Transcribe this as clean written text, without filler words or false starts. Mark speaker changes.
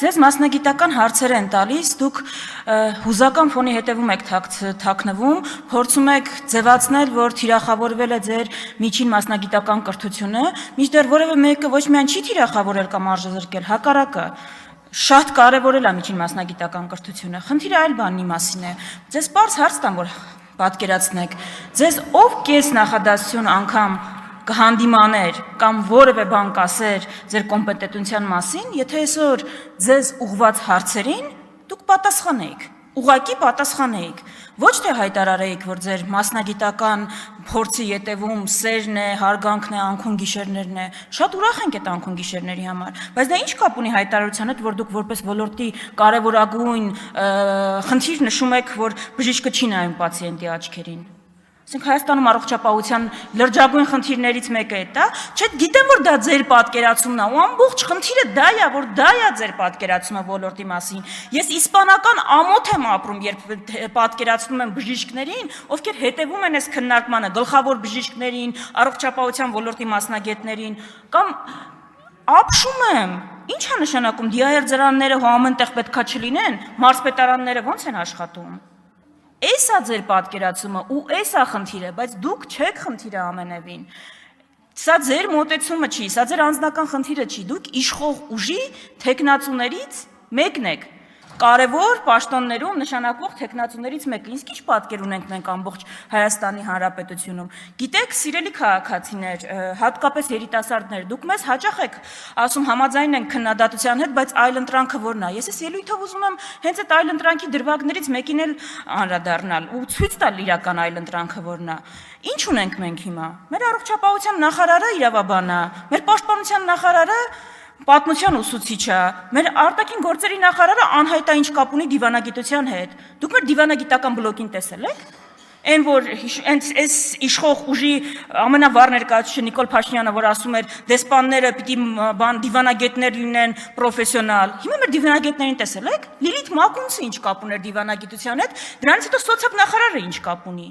Speaker 1: Ձեզ մասնագիտական հարցեր են տալիս, դուք հուզական ֆոնի հետևում եք թաքնվում, փորձում եք ձևացնել, որ թիրախավորվել է ձեր միջին մասնագիտական կրթությունը, մինչդեռ որևէ մեկը ոչ միայն չի թիրախավորել կամ արժեզրկել, հակառակը շատ կարևորել է միջին մասնագիտական կրթությունը։ Խնդիրը այլ բանի մասին է։ Ձեզ պարզ հարց տամ, որ պատկերացնեք, ձեզ ով կես նախադասություն անգամ կհանդիմաներ կամ որևէ բան կասեր ձեր կոմպետենտության մասին, եթե այսօր ձեզ ուղված հարցերին դուք պատասխանեիք, ուղղակի պատասխանեիք, ոչ թե հայտարարեիք, որ ձեր մասնագիտական փորձի ետևում սերն է, հարգանքն է, անքուն գիշերներն է, շատ ուրախ ենք այդ անքուն գիշերների համար, բայց դա ինչ կապ ունի հայտարարության հետ, որ դուք որպես ոլորտի կարևորագույն խնդիր նշում եք, որ բժիշկը չի նայում պացիենտի աչքերին։ Ասենք Հայաստանում առողջապահության լրջագույն խնդիրներից մեկը է դա, չէ՞ գիտեմ որ դա ձեր պատկերացումն է, ու ամբողջ խնդիրը դա է, որ դա է ձեր պատկերացումը ոլորտի մասին։ Ես իսպանական ամոթ եմ ապրում, երբ պատկերացնում եմ բժիշկներին, ովքեր հետևում են այս քննարկմանը, գլխավոր բժիշկներին, առողջապահության ոլորտի մասնագետներին, կամ ապշում եմ։ Ինչ է նշանակում դիահերձարանները հո ամենտեղ պետքա չլինեն, մարզպետարանները ո՞նց են աշխատում։ Էս է ձեր պատկերացումը ու էս է խնդիրը, բայց դուք չեք խնդիրը ամենևին։ Սա ձեր մոտեցումը չի, սա ձեր անձնական խնդիրը չի, դուք իշխող ուժի թեկնածուներից մեկն եք։ Կարևոր պաշտոններում նշանակվող թեկնածուներից մեկը։ Իսկ ինչ պատկեր ունենք մենք ամբողջ Հայաստանի Հանրապետությունում։ Գիտեք, սիրելի քաղաքացիներ, հատկապես երիտասարդներ, դուք մեզ հաճախ եք ասում համաձայն ենք քննադատության հետ, բայց այլընտրանքը որն է։ Ես այս ելույթով ուզում եմ հենց այդ այլընտրանքի դրվագներից մեկին էլ անդրադառնալ ու ցույց տալ իրական այլընտրանքը որն է։ Ինչ ունենք մենք հիմա։ Մեր առողջապահության նախարարը իրավաբան է, մեր պաշտպանության նախարարը պատմության ուսուցիչ է, մեր արտաքին գործերի նախարարը անհայտ է ինչ կապ ունի դիվանագիտության հետ։ Դուք մեր դիվանագիտական բլոկին տեսել եք։ Այն որ այս իշխող ուժի ամենավառ ներկայացուցիչը Նիկոլ Փաշինյանը, որ ասում էր դեսպանները պիտի դիվանագետներ լինեն պրոֆեսիոնալ։ Հիմա մեր դիվանագետներին տեսել եք։ Լիլիթ Մակունցը ինչ կապ ուներ դիվանագիտության հետ, դրանից հետո սոցիալ նախարարը ինչ կապ ունի։